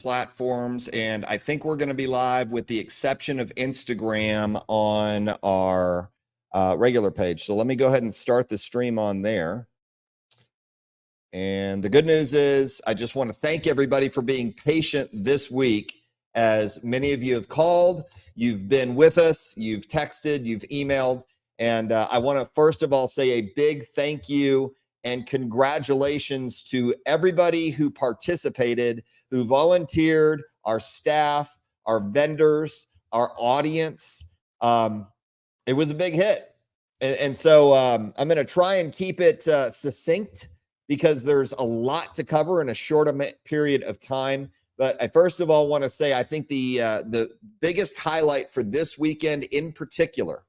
platforms, and I think we're going to be live with the exception of Instagram on our regular page. So let me go ahead and start the stream on there. And the good news is I just want to thank everybody for being patient this week. As many of you have called, you've been with us, you've texted, you've emailed, and I want to first of all say a big thank you and congratulations to everybody who participated, who volunteered, our staff, our vendors, our audience. It was a big hit. And so I'm going to try and keep it succinct because there's a lot to cover in a short period of time. But I first of all want to say I think the biggest highlight for this weekend in particular,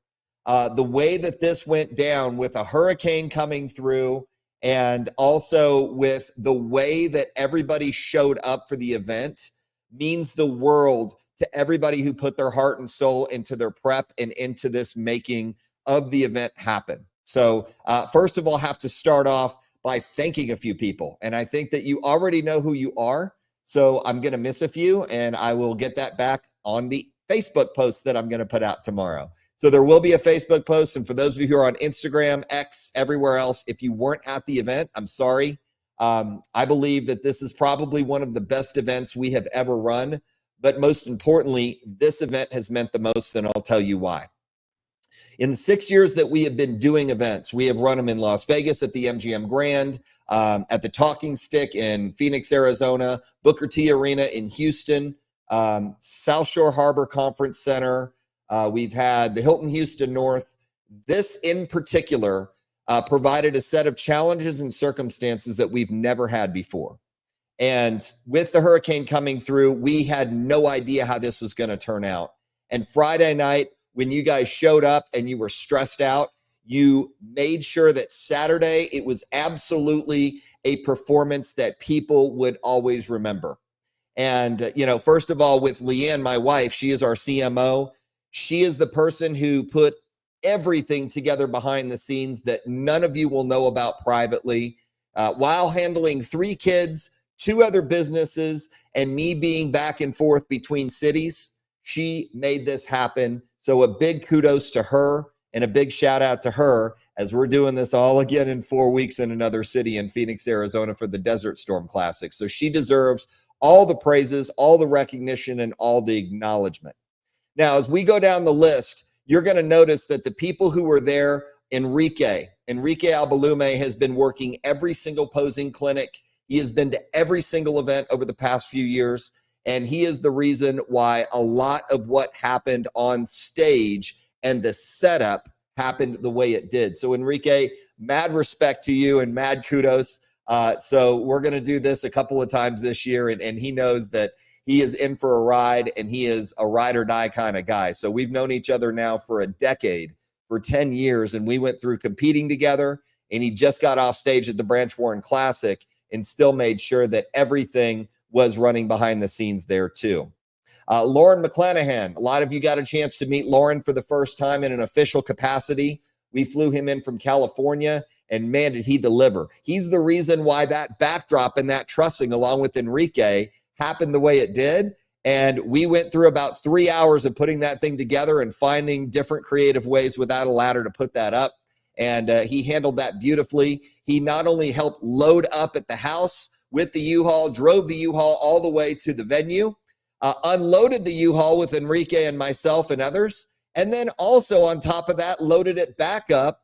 the way that this went down with a hurricane coming through, and also with the way that everybody showed up for the event, means the world to everybody who put their heart and soul into their prep and into this making of the event happen. So first of all, have to start off by thanking a few people. And I think that you already know who you are. So I'm going to miss a few, and I will get that back on the Facebook post that I'm going to put out tomorrow. So there will be a Facebook post. And for those of you who are on Instagram, X, everywhere else, if you weren't at the event, I'm sorry. I believe that this is probably one of the best events we have ever run. But most importantly, this event has meant the most, and I'll tell you why. In the 6 years that we have been doing events, we have run them in Las Vegas at the MGM Grand, at the Talking Stick in Phoenix, Arizona, Booker T Arena in Houston, South Shore Harbor Conference Center. We've had the Hilton Houston North. This in particular provided a set of challenges and circumstances that we've never had before. And with the hurricane coming through, we had no idea how this was going to turn out. And Friday night, when you guys showed up and you were stressed out, you made sure that Saturday it was absolutely a performance that people would always remember. And, you know, first of all, with Leanne, my wife, she is our CMO. She is the person who put everything together behind the scenes that none of you will know about privately, while handling 3 kids, 2 other businesses, and me being back and forth between cities. She made this happen. So a big kudos to her and a big shout out to her as we're doing this all again in 4 weeks in another city in Phoenix, Arizona for the Desert Storm Classic. So she deserves all the praises, all the recognition, and all the acknowledgement. Now, as we go down the list, you're going to notice that the people who were there, Enrique Albalume has been working every single posing clinic. He has been to every single event over the past few years. And he is the reason why a lot of what happened on stage and the setup happened the way it did. So Enrique, mad respect to you and mad kudos. So we're going to do this a couple of times this year. And he knows that he is in for a ride, and he is a ride or die kind of guy. So we've known each other now for a decade, for 10 years. And we went through competing together, and he just got off stage at the Branch Warren Classic and still made sure that everything was running behind the scenes there too. Lauren McClanahan, a lot of you got a chance to meet Lauren for the first time in an official capacity. We flew him in from California, and man, did he deliver. He's the reason why that backdrop and that trussing, along with Enrique, happened the way it did. And we went through about 3 hours of putting that thing together and finding different creative ways without a ladder to put that up. And he handled that beautifully. He not only helped load up at the house with the U-Haul, drove the U-Haul all the way to the venue, unloaded the U-Haul with Enrique and myself and others, and then also on top of that, loaded it back up,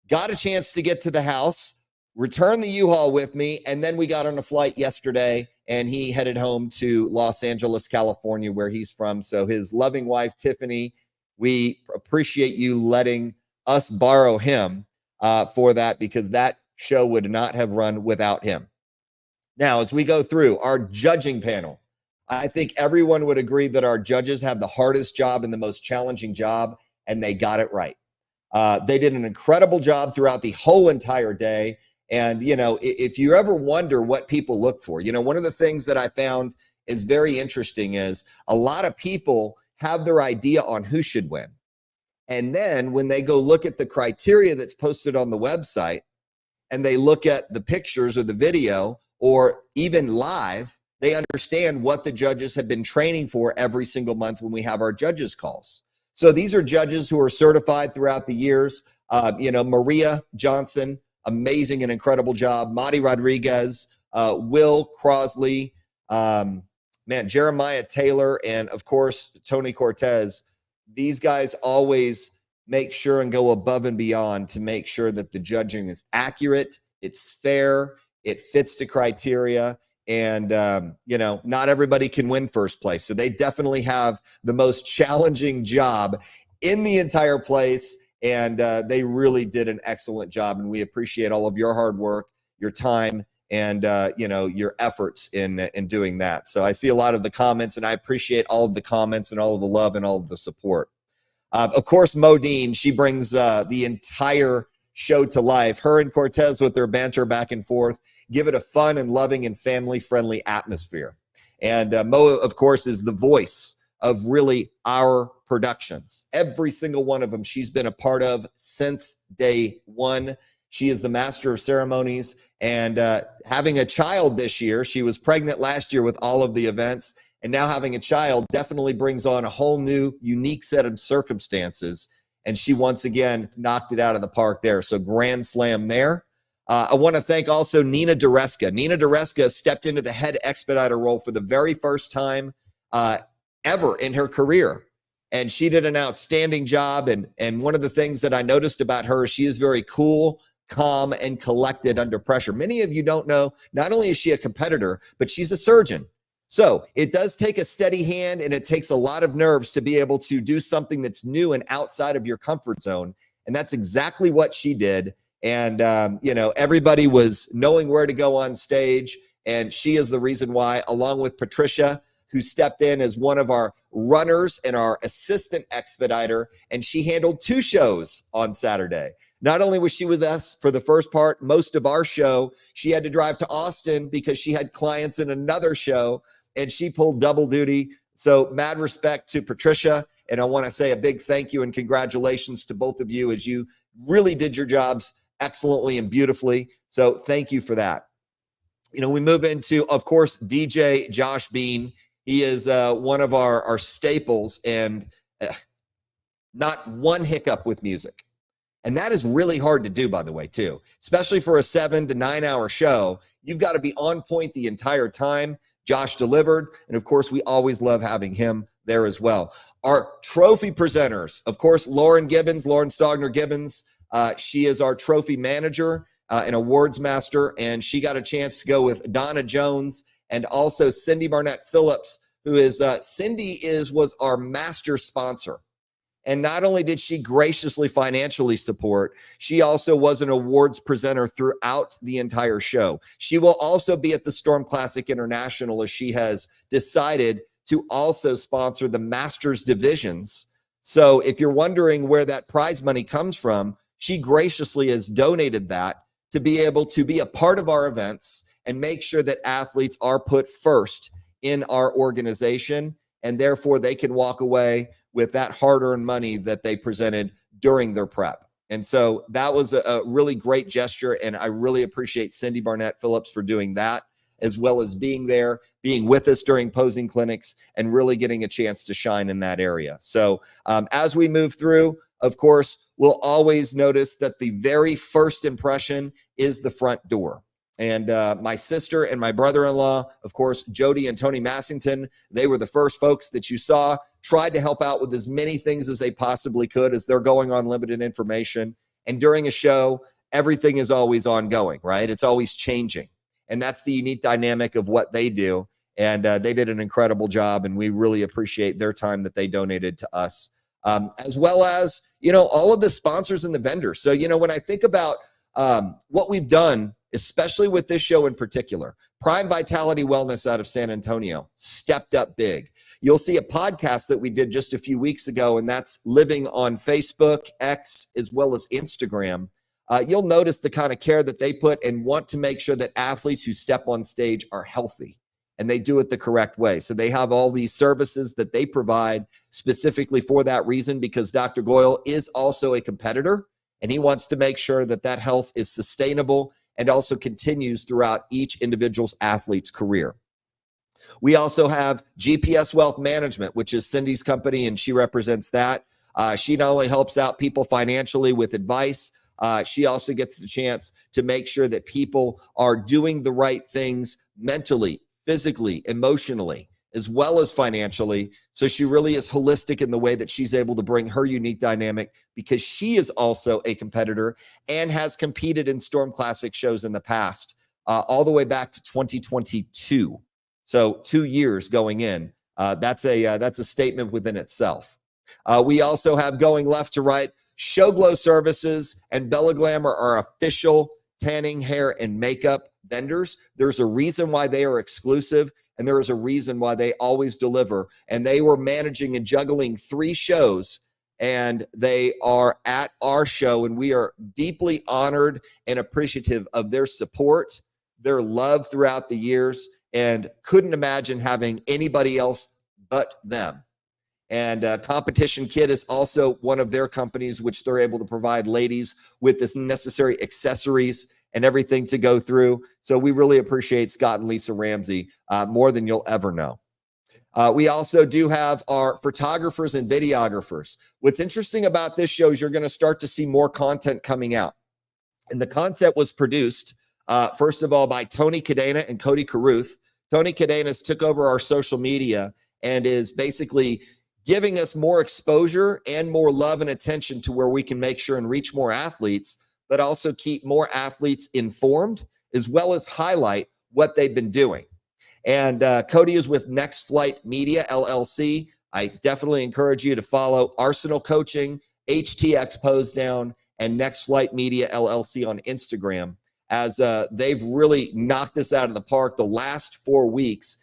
got a chance to get to the house, returned the U-Haul with me, and then we got on a flight yesterday, and he headed home to Los Angeles, California, where he's from. So his loving wife, Tiffany, we appreciate you letting us borrow him for that, because that show would not have run without him. Now, as we go through our judging panel, I think everyone would agree that our judges have the hardest job and the most challenging job, and they got it right. They did an incredible job throughout the whole entire day. And, you know, if you ever wonder what people look for, you know, one of the things that I found is very interesting is a lot of people have their idea on who should win. And then when they go look at the criteria that's posted on the website, and they look at the pictures or the video or even live, they understand what the judges have been training for every single month when we have our judges calls. So these are judges who are certified throughout the years. Maria Johnson, amazing and incredible job. Madi Rodriguez, Will Crosley, Jeremiah Taylor, and of course, Tony Cortez. These guys always make sure and go above and beyond to make sure that the judging is accurate, it's fair, it fits the criteria. And, not everybody can win first place. So they definitely have the most challenging job in the entire place. And they really did an excellent job. And we appreciate all of your hard work, your time, and, your efforts in doing that. So I see a lot of the comments, and I appreciate all of the comments and all of the love and all of the support. Of course, Modine, she brings the entire show to life. Her and Cortez with their banter back and forth give it a fun and loving and family-friendly atmosphere. And Mo, of course, is the voice of really our productions. Every single one of them she's been a part of since day one. She is the master of ceremonies, and having a child this year, she was pregnant last year with all of the events, and now having a child definitely brings on a whole new, unique set of circumstances. And she once again knocked it out of the park there. So grand slam there. I want to thank also Nina Dureska. Nina Dureska stepped into the head expediter role for the very first time ever in her career. And she did an outstanding job. And one of the things that I noticed about her is she is very cool, calm, and collected under pressure. Many of you don't know, not only is she a competitor, but she's a surgeon. So it does take a steady hand, and it takes a lot of nerves to be able to do something that's new and outside of your comfort zone. And that's exactly what she did. And, everybody was knowing where to go on stage. And she is the reason why, along with Patricia, who stepped in as one of our runners and our assistant expediter. And she handled 2 shows on Saturday. Not only was she with us for the first part, most of our show, she had to drive to Austin because she had clients in another show, and she pulled double duty. So mad respect to Patricia. And I want to say a big thank you and congratulations to both of you, as you really did your jobs excellently and beautifully. So thank you for that. We move into, of course, DJ Josh Bean. He is one of our staples, and not one hiccup with music. And that is really hard to do, by the way, too, especially for a 7 to 9 hour show. You've got to be on point the entire time. Josh delivered. And of course, we always love having him there as well. Our trophy presenters, of course, Lauren Stogner Gibbons. She is our trophy manager and awards master. And she got a chance to go with Donna Jones and also Cindy Barnett Phillips, who is was our master sponsor. And not only did she graciously financially support, she also was an awards presenter throughout the entire show. She will also be at the Storm Classic International, as she has decided to also sponsor the Masters divisions. So if you're wondering where that prize money comes from, she graciously has donated that to be able to be a part of our events and make sure that athletes are put first in our organization, and therefore they can walk away with that hard-earned money that they presented during their prep. And so that was a really great gesture, and I really appreciate Cindy Barnett Phillips for doing that, as well as being there, being with us during posing clinics, and really getting a chance to shine in that area. So as we move through, of course, we'll always notice that the very first impression is the front door. And my sister and my brother-in-law, of course, Jody and Tony Massington, they were the first folks that you saw, tried to help out with as many things as they possibly could as they're going on limited information. And during a show, everything is always ongoing, right? It's always changing. And that's the unique dynamic of what they do. And they did an incredible job, and we really appreciate their time that they donated to us, as well as, all of the sponsors and the vendors. So, when I think about what we've done, especially with this show in particular, Prime Vitality Wellness out of San Antonio stepped up big. You'll see a podcast that we did just a few weeks ago, and that's living on Facebook, X, as well as Instagram. You'll notice the kind of care that they put and want to make sure that athletes who step on stage are healthy, and they do it the correct way. So they have all these services that they provide specifically for that reason, because Dr. Goyle is also a competitor, and he wants to make sure that that health is sustainable and also continues throughout each individual's athlete's career. We also have GPS Wealth Management, which is Cindy's company, and she represents that. She not only helps out people financially with advice, she also gets the chance to make sure that people are doing the right things mentally, physically, emotionally, as well as financially. So she really is holistic in the way that she's able to bring her unique dynamic, because she is also a competitor and has competed in Storm Classic shows in the past, all the way back to 2022. So 2 years going in. That's a statement within itself. We also have, going left to right, Show Glow Services and Bella Glamour are official tanning, hair, and makeup vendors. There's a reason why they are exclusive, and there is a reason why they always deliver. And they were managing and juggling 3 shows, and they are at our show, and we are deeply honored and appreciative of their support, their love throughout the years, and couldn't imagine having anybody else but them. And Competition Kit is also one of their companies, which they're able to provide ladies with this necessary accessories and everything to go through. So we really appreciate Scott and Lisa Ramsey more than you'll ever know. We also do have our photographers and videographers. What's interesting about this show is you're going to start to see more content coming out. And the content was produced, first of all, by Tony Cadena and Cody Caruth. Tony Cadenas took over our social media and is basically giving us more exposure and more love and attention to where we can make sure and reach more athletes, but also keep more athletes informed, as well as highlight what they've been doing. And Cody is with Next Flight Media, LLC. I definitely encourage you to follow Arsenal Coaching, HTX Pose Down, and Next Flight Media, LLC on Instagram, as they've really knocked this out of the park the last 4 weeks.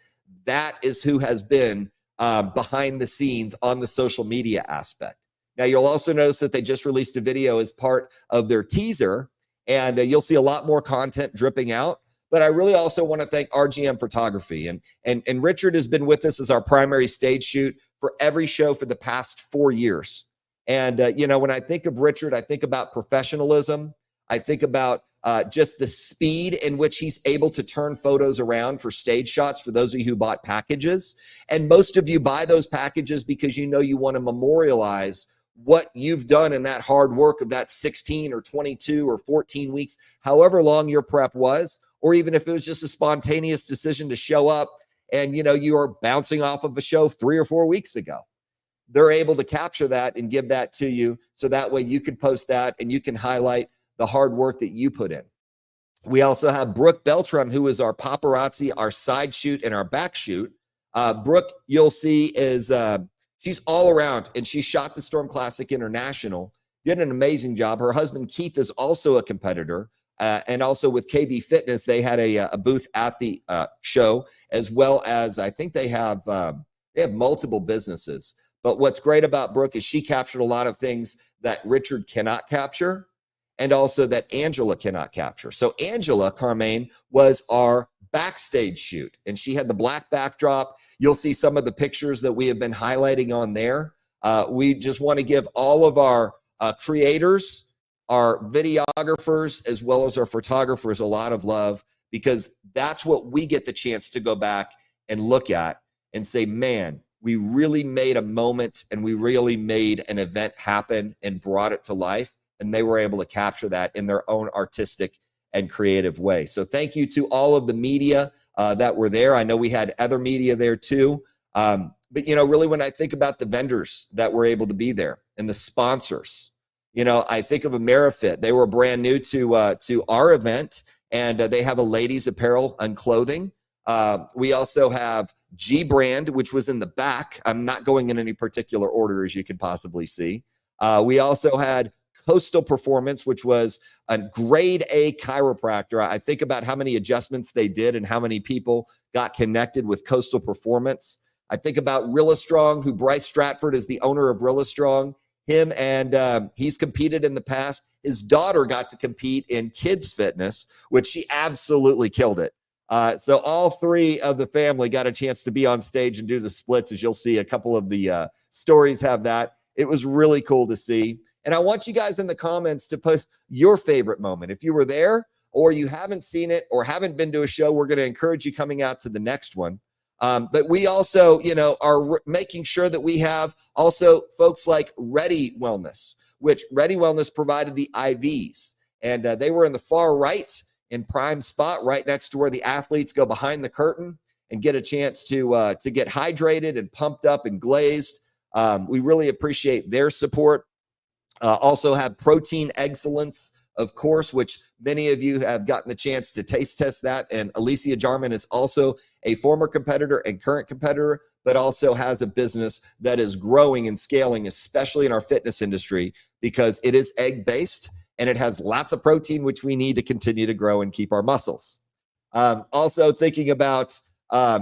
That is who has been behind the scenes on the social media aspect. Now, you'll also notice that they just released a video as part of their teaser, and you'll see a lot more content dripping out. But I really also want to thank RGM Photography. And Richard has been with us as our primary stage shoot for every show for the past 4 years. And, when I think of Richard, I think about professionalism. I think about just the speed in which he's able to turn photos around for stage shots for those of you who bought packages. And most of you buy those packages because you want to memorialize what you've done in that hard work of that 16 or 22 or 14 weeks, however long your prep was, or even if it was just a spontaneous decision to show up and, you are bouncing off of a show 3 or 4 weeks ago. They're able to capture that and give that to you, so that way you can post that and you can highlight the hard work that you put in. We also have Brooke Beltram, who is our paparazzi, our side shoot, and our back shoot. Brooke, you'll see, is she's all around, and she shot the Storm Classic International, did an amazing job. Her husband, Keith, is also a competitor, and also with KB Fitness, they had a booth at the show, as well as I think they have multiple businesses. But what's great about Brooke is she captured a lot of things that Richard cannot capture, and also that Angela cannot capture. So Angela Carmaine was our backstage shoot, and she had the black backdrop. You'll see some of the pictures that we have been highlighting on there. We just want to give all of our creators, our videographers, as well as our photographers a lot of love, because that's what we get the chance to go back and look at and say, man, we really made a moment and we really made an event happen and brought it to life. And they were able to capture that in their own artistic and creative way. So thank you to all of the media that were there. I know we had other media there too. But, really when I think about the vendors that were able to be there and the sponsors, I think of AmeriFit. They were brand new to our event, and they have a ladies apparel and clothing. We also have G Brand, which was in the back. I'm not going in any particular order, as you could possibly see. We also had Coastal Performance, which was a grade A chiropractor. I think about how many adjustments they did and how many people got connected with Coastal Performance. I think about Realistrong, who Bryce Stratford is the owner of Realistrong. Him, and he's competed in the past. His daughter got to compete in kids fitness, which she absolutely killed it. So all 3 of the family got a chance to be on stage and do the splits. As you'll see, a couple of the stories have that. It was really cool to see. And I want you guys in the comments to post your favorite moment. If you were there or you haven't seen it or haven't been to a show, we're going to encourage you coming out to the next one. But we also, are making sure that we have also folks like Ready Wellness, which Ready Wellness provided the IVs. And they were in the far right in prime spot, right next to where the athletes go behind the curtain and get a chance to get hydrated and pumped up and glazed. We really appreciate their support. Also have Protein Excellence, of course, which many of you have gotten the chance to taste test that. And Alicia Jarman is also a former competitor and current competitor, but also has a business that is growing and scaling, especially in our fitness industry, because it is egg-based and it has lots of protein, which we need to continue to grow and keep our muscles. Also thinking about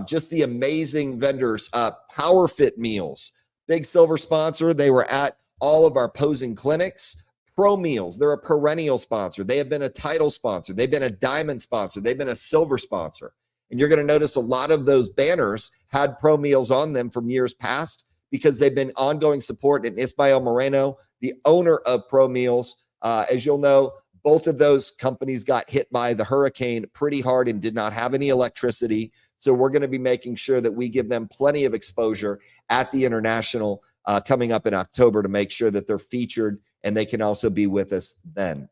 just the amazing vendors, PowerFit Meals, big silver sponsor. They were at all of our posing clinics. Pro Meals, they're a perennial sponsor. They have been a title sponsor. They've been a diamond sponsor. They've been a silver sponsor. And you're going to notice a lot of those banners had Pro Meals on them from years past because they've been ongoing support. And Ismael Moreno, the owner of Pro Meals, as you'll know, both of those companies got hit by the hurricane pretty hard and did not have any electricity. So we're going to be making sure that we give them plenty of exposure at the International coming up in October to make sure that they're featured and they can also be with us then.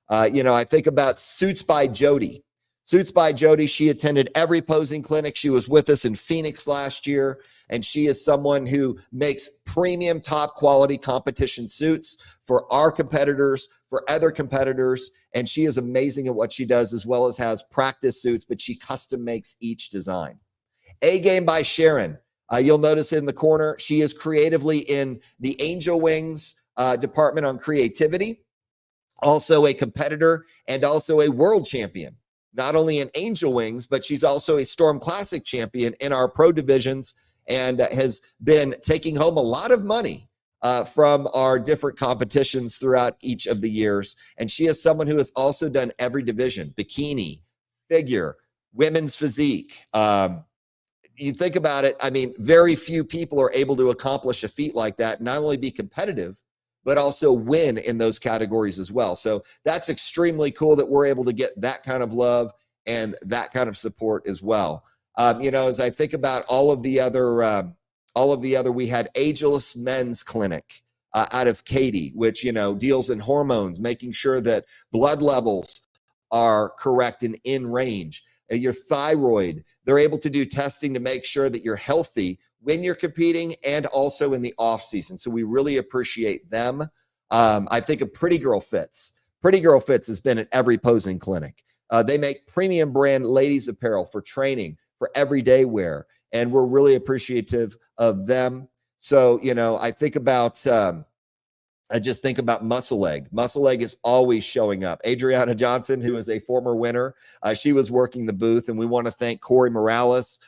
I think about Suits by Jody. Suits by Jody, she attended every posing clinic. She was with us in Phoenix last year, and she is someone who makes premium top quality competition suits for our competitors, for other competitors, and she is amazing at what she does, as well as has practice suits, but she custom makes each design. A Game by Sharon. You'll notice in the corner, she is creatively in the Angel Wings department on creativity, also a competitor and also a world champion, not only in Angel Wings, but she's also a Storm Classic champion in our pro divisions and has been taking home a lot of money from our different competitions throughout each of the years. And she is someone who has also done every division: bikini, figure, women's physique. You think about it, I mean, very few people are able to accomplish a feat like that, not only be competitive, but also win in those categories as well. So that's extremely cool that we're able to get that kind of love and that kind of support as well. As I think about all of the other, we had Ageless Men's Clinic out of Katy, which, deals in hormones, making sure that blood levels are correct and in range. Your thyroid, they're able to do testing to make sure that you're healthy when you're competing and also in the off season. So we really appreciate them. I think of Pretty Girl Fits. Pretty Girl Fits has been at every posing clinic. They make premium brand ladies apparel for training, for everyday wear, and we're really appreciative of them. So, I just think about Muscle Leg. Muscle Leg is always showing up. Adriana Johnson, who is a former winner, she was working the booth, and we want to thank Corey Morales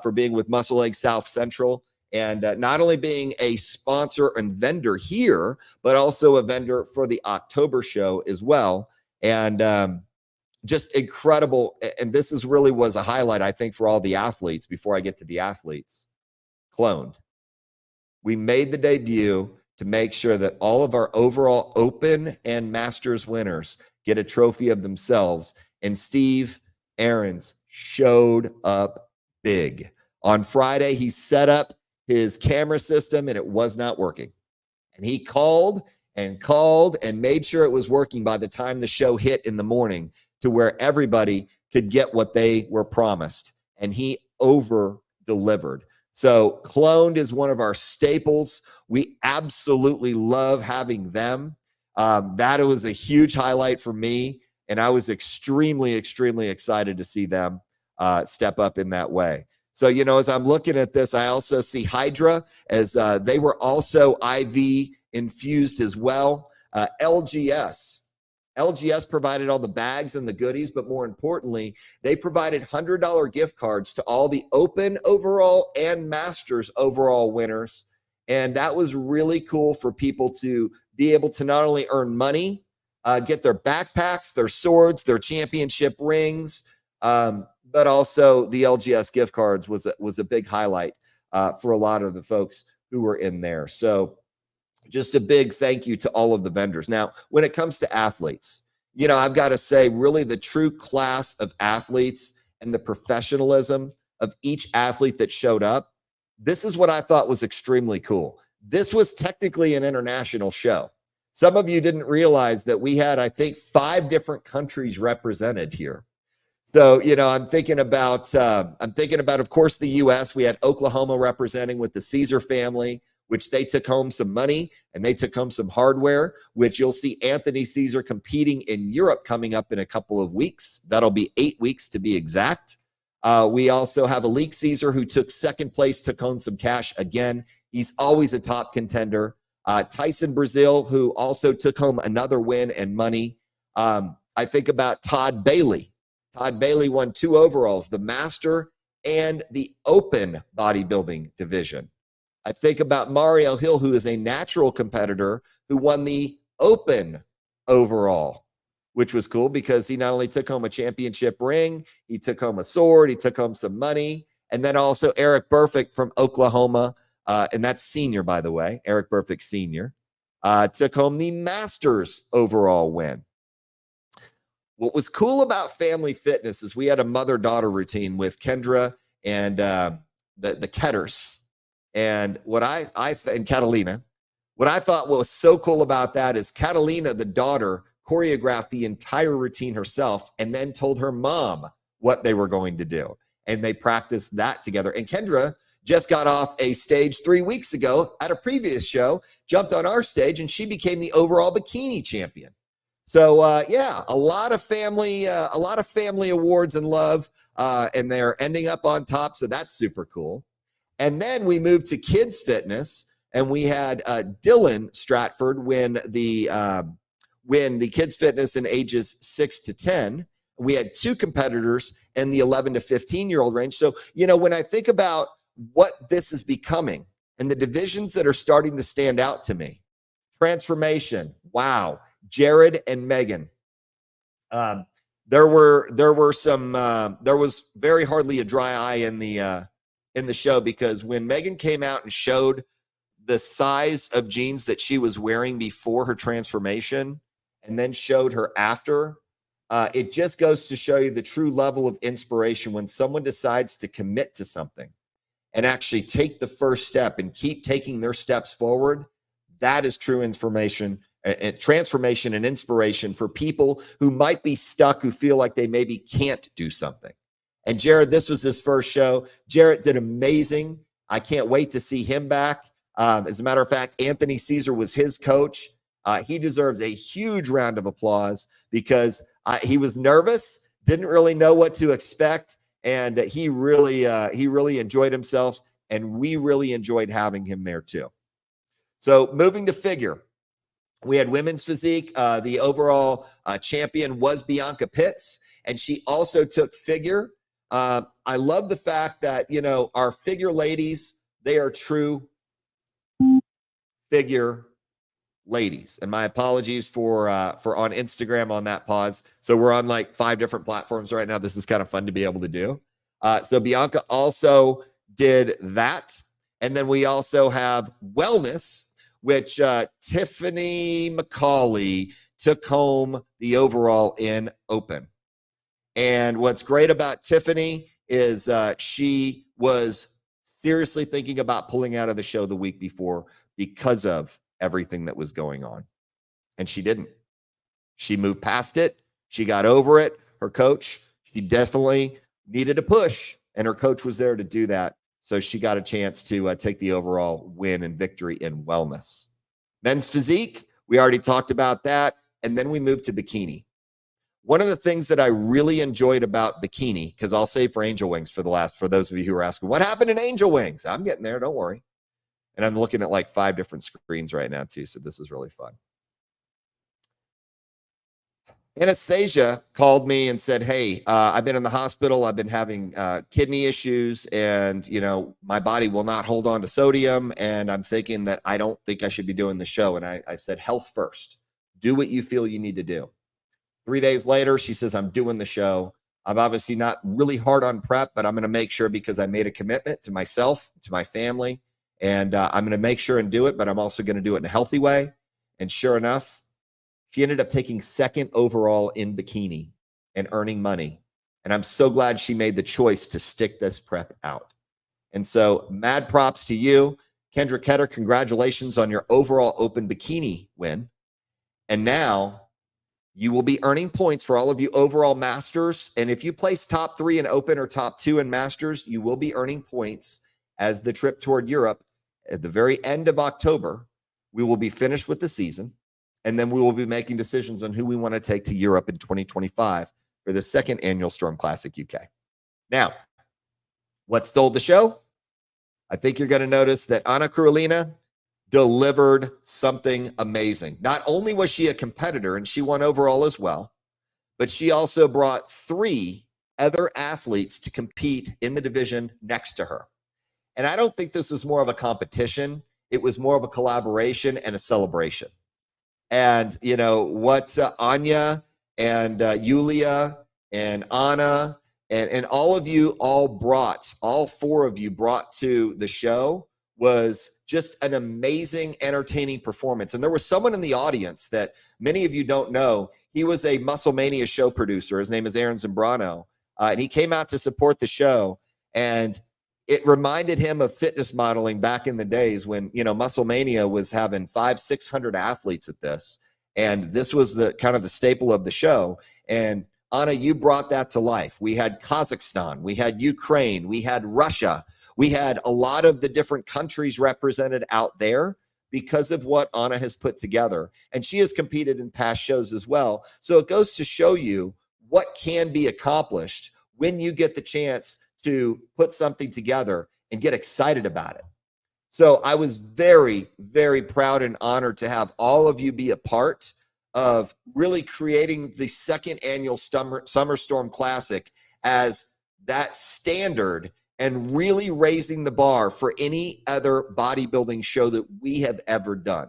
for being with Muscle Leg South Central and not only being a sponsor and vendor here, but also a vendor for the October show as well. And just incredible. And this is really was a highlight, I think, for all the athletes. Before I get to the athletes, Cloned. We made the debut to make sure that all of our overall Open and Masters winners get a trophy of themselves. And Steve Aarons showed up big. On Friday, he set up his camera system and it was not working. And he called and made sure it was working by the time the show hit in the morning to where everybody could get what they were promised. And he over-delivered. So Cloned is one of our staples. We absolutely love having them. That was a huge highlight for me, and I was extremely, extremely excited to see them step up in that way. So, as I'm looking at this, I also see Hydra, as they were also IV infused as well. LGS provided all the bags and the goodies, but more importantly, they provided $100 gift cards to all the Open overall and Masters overall winners. And that was really cool for people to be able to not only earn money, get their backpacks, their swords, their championship rings, but also the LGS gift cards was a big highlight for a lot of the folks who were in there. So just a big thank you to all of the vendors. Now, when it comes to athletes, I've got to say, really the true class of athletes and the professionalism of each athlete that showed up. This is what I thought was extremely cool. This was technically an international show. Some of you didn't realize that we had, I think, 5 different countries represented here. So, I'm thinking about, of course, the U.S. We had Oklahoma representing with the Caesar family, which they took home some money and they took home some hardware, which you'll see Anthony Caesar competing in Europe coming up in a couple of weeks. That'll be 8 weeks to be exact. We also have Alik Caesar, who took second place, took home some cash. Again, he's always a top contender. Tyson Brazil, who also took home another win and money. I think about Todd Bailey. Todd Bailey won 2 overalls, the master and the open bodybuilding division. I think about Mario Hill, who is a natural competitor who won the open overall, which was cool because he not only took home a championship ring, he took home a sword, he took home some money. And then also Eric Burfict from Oklahoma, and that's senior, by the way, Eric Burfict Sr., took home the Masters overall win. What was cool about Family Fitness is we had a mother-daughter routine with Kendra and the Ketters. And and Catalina, what I thought was so cool about that is Catalina, the daughter, choreographed the entire routine herself and then told her mom what they were going to do. And they practiced that together. And Kendra just got off a stage 3 weeks ago at a previous show, jumped on our stage, and she became the overall bikini champion. So yeah, a lot of family awards and love, and they're ending up on top. So that's super cool. And then we moved to kids fitness, and we had Dylan Stratford win the kids fitness in ages 6 to 10. We had 2 competitors in the 11 to 15-year-old range. So, when I think about what this is becoming and the divisions that are starting to stand out to me, transformation, wow. Jared and Megan. There was very hardly a dry eye in the show, because when Megan came out and showed the size of jeans that she was wearing before her transformation and then showed her after, it just goes to show you the true level of inspiration when someone decides to commit to something and actually take the first step and keep taking their steps forward. That is true transformation and inspiration for people who might be stuck, who feel like they maybe can't do something. And Jared, this was his first show. Jared did amazing. I can't wait to see him back. As a matter of fact, Anthony Caesar was his coach. He deserves a huge round of applause because he was nervous, didn't really know what to expect, and he really enjoyed himself, and we really enjoyed having him there too. So moving to figure. We had women's physique. The overall champion was Bianca Pitts, and she also took figure. I love the fact that, our figure ladies, they are true figure ladies. And my apologies for on Instagram on that pause. So we're on like 5 different platforms right now. This is kind of fun to be able to do. So Bianca also did that. And then we also have wellness, which Tiffany McCauley took home the overall in open. And what's great about Tiffany is she was seriously thinking about pulling out of the show the week before because of everything that was going on. And she didn't. She moved past it. She got over it. Her coach, she definitely needed a push, and her coach was there to do that. So she got a chance to take the overall win and victory in wellness. Men's physique, we already talked about that. And then we moved to bikini. One of the things that I really enjoyed about bikini, because I'll save for Angel Wings for those of you who are asking, what happened in Angel Wings? I'm getting there, don't worry. And I'm looking at like 5 different screens right now too, so this is really fun. Anastasia called me and said, hey, I've been in the hospital. I've been having kidney issues, and, my body will not hold on to sodium. And I'm thinking that I don't think I should be doing the show. And I said, health first. Do what you feel you need to do. 3 days later, she says, I'm doing the show. I'm obviously not really hard on prep, but I'm going to make sure, because I made a commitment to myself, to my family, and I'm going to make sure and do it, but I'm also going to do it in a healthy way. And sure enough, she ended up taking second overall in bikini and earning money And I'm so glad she made the choice to stick this prep out. And so mad props to you. Kendra Ketter, congratulations on your overall open bikini win. And now you will be earning points for all of you overall masters. And if you place top 3 in open or top 2 in masters, you will be earning points as the trip toward Europe at the very end of October. We will be finished with the season, and then we will be making decisions on who we want to take to Europe in 2025 for the second annual Storm Classic UK. Now, what stole the show? I think you're going to notice that Anna Karolina delivered something amazing. Not only was she a competitor and she won overall as well, but she also brought 3 other athletes to compete in the division next to her. And I don't think this was more of a competition. It was more of a collaboration and a celebration. And, you know, what Anya and Yulia and Anna and all of you all 4 of you brought to the show was just an amazing, entertaining performance. And there was someone in the audience that many of you don't know. He was a Musclemania show producer. His name is Aaron Zambrano. And he came out to support the show. And it reminded him of fitness modeling back in the days when, you know, Musclemania was having 500-600 athletes at this. And this was the kind of the staple of the show. And Anna, you brought that to life. We had Kazakhstan, we had Ukraine, we had Russia. We had a lot of the different countries represented out there because of what Anna has put together. And she has competed in past shows as well. So it goes to show you what can be accomplished when you get the chance to put something together and get excited about it. So I was very, very proud and honored to have all of you be a part of really creating the second annual Summer Storm Classic as that standard and really raising the bar for any other bodybuilding show that we have ever done.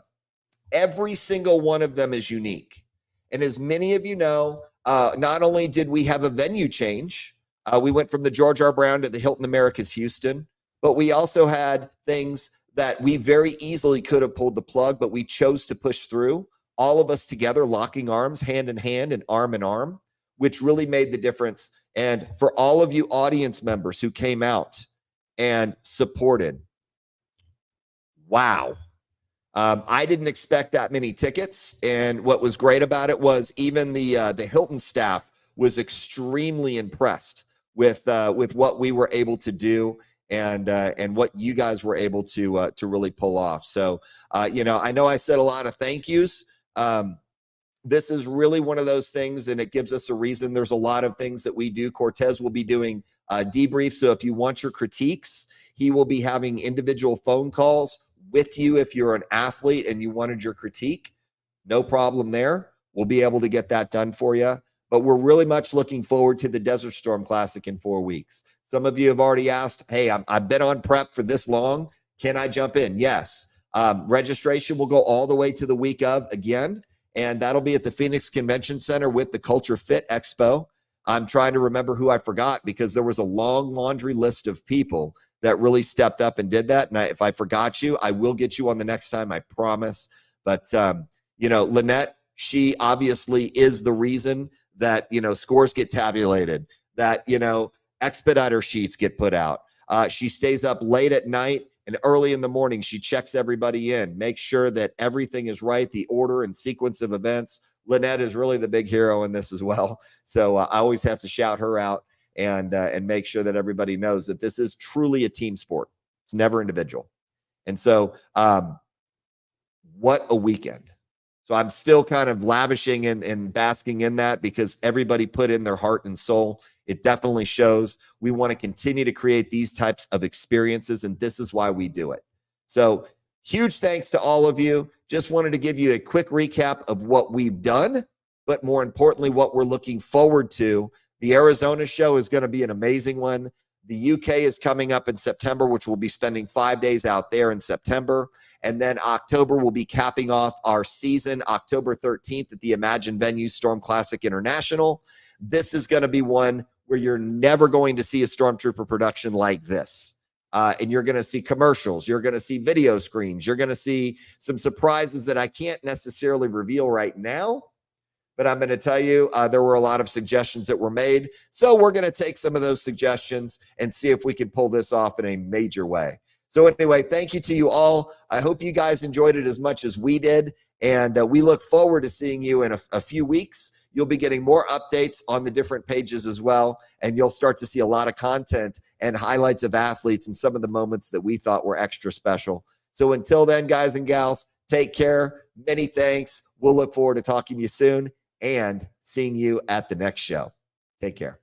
Every single one of them is unique. And as many of you know, not only did we have a venue change, we went from the George R. Brown to the Hilton Americas Houston, but we also had things that we very easily could have pulled the plug, but we chose to push through, all of us together, locking arms, hand in hand and arm, which really made the difference. And for all of you audience members who came out and supported, wow. I didn't expect that many tickets. And what was great about it was even the Hilton staff was extremely impressed with what we were able to do and what you guys were able to really pull off. So, you know I said a lot of thank yous. This is really one of those things, and it gives us a reason. There's a lot of things that we do. Cortez will be doing debriefs. So if you want your critiques, he will be having individual phone calls with you. If you're an athlete and you wanted your critique, no problem there. We'll be able to get that done for you. But we're really much looking forward to the Desert Storm Classic in 4 weeks. Some of you have already asked, hey, I've been on prep for this long. Can I jump in? Yes. Registration will go all the way to the week of again. And that'll be at the Phoenix Convention Center with the Culture Fit Expo. I'm trying to remember who I forgot because there was a long laundry list of people that really stepped up and did that. And if I forgot you, I will get you on the next time, I promise. But, Lynette, she obviously is the reason that, scores get tabulated, that, expediter sheets get put out. She stays up late at night and early in the morning, she checks everybody in, makes sure that everything is right, the order and sequence of events. Lynette is really the big hero in this as well. So I always have to shout her out and make sure that everybody knows that this is truly a team sport. It's never individual. And so what a weekend. So I'm still kind of lavishing and basking in that because everybody put in their heart and soul. It definitely shows. We want to continue to create these types of experiences, and this is why we do it. So huge thanks to all of you. Just wanted to give you a quick recap of what we've done, but more importantly, what we're looking forward to. The Arizona show is going to be an amazing one. The UK is coming up in September, which we'll be spending 5 days out there in September. And then October, we'll be capping off our season, October 13th at the Imagine Venue Storm Classic International. This is going to be one where you're never going to see a Stormtrooper production like this. And you're going to see commercials. You're going to see video screens. You're going to see some surprises that I can't necessarily reveal right now. but I'm going to tell you, there were a lot of suggestions that were made. So we're going to take some of those suggestions and see if we can pull this off in a major way. So anyway, thank you to you all. I hope you guys enjoyed it as much as we did. And we look forward to seeing you in a few weeks. You'll be getting more updates on the different pages as well. And you'll start to see a lot of content and highlights of athletes and some of the moments that we thought were extra special. So until then, guys and gals, take care. Many thanks. We'll look forward to talking to you soon and seeing you at the next show. Take care.